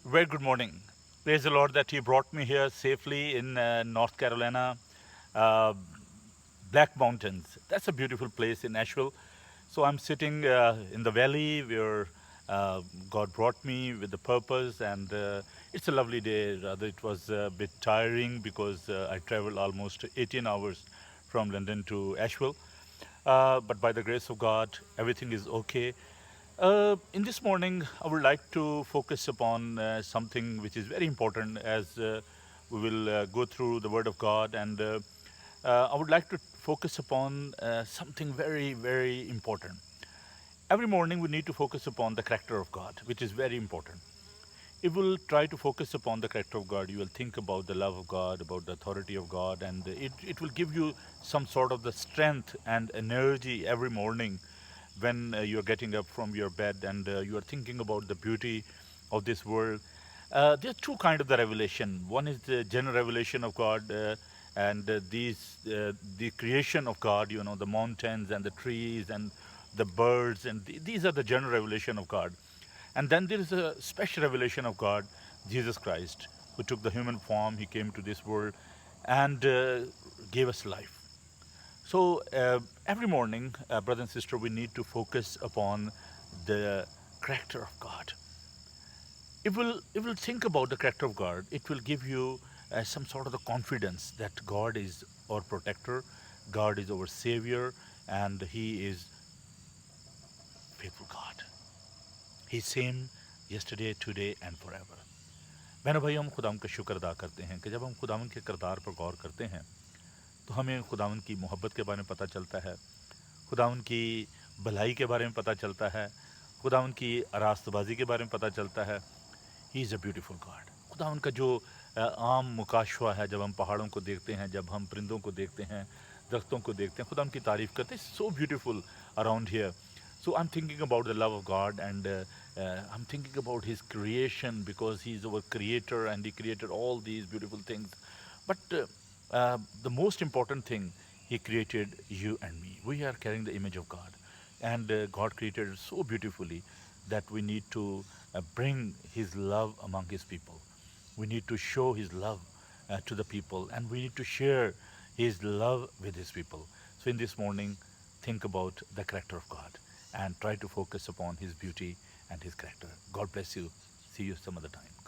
Very good morning. Praise the Lord that He brought me here safely in North Carolina, uh, Black Mountains. That's a beautiful place in Nashville. So I'm sitting in the valley where uh, God brought me with the purpose, and it's a lovely day. Rather, it was a bit tiring because I traveled almost 18 hours from London to Asheville. But by the grace of God, everything is okay. In this morning, I would like to focus upon something which is very important as we will go through the Word of God. And I would like to focus upon something very, very important. Every morning, we need to focus upon the character of God, which is very important. If we'll try to focus upon the character of God, you will think about the love of God, about the authority of God, and it will give you some sort of the strength and energy every morning when you're getting up from your bed and you are thinking about the beauty of this world. There are two kind of the revelation. One is the general revelation of God, and the creation of God. You know, the mountains and the trees and the birds, and these are the general revelation of God. And then there is a special revelation of God, Jesus Christ, who took the human form. He came to this world and gave us life. So every morning, brother and sister, we need to focus upon the character of God. If we'll think about the character of God, it will give you some sort of the confidence that God is our protector, God is our savior, and He is faithful God. He's same yesterday, today, and forever. बहनों भाई, हम खुदावन का शुक्र अदा करते हैं कि जब हम खुदावन के किरदार पर गौर करते हैं तो हमें खुदावन की मोहब्बत के बारे में पता चलता है, खुदावन की भलाई के बारे में पता चलता है, खुदावन की रास्तबाजी के बारे में पता चलता है। He is a beautiful God. खुदावन का जो आम मुकाशवा है, जब हम पहाड़ों को देखते हैं, जब हम परिंदों को देखते हैं, दरख्तों को देखते हैं, खुदा उनकी तारीफ़ करते हैं। So beautiful around here. So I'm thinking about the love of God, and I'm thinking about His creation because He's our creator and He created all these beautiful things. But the most important thing, He created you and me. We are carrying the image of God, and God created it so beautifully that we need to bring His love among His people. We need to show His love to the people, and we need to share His love with His people. So, in this morning, think about the character of God and try to focus upon His beauty and His character. God bless you. See you some other time.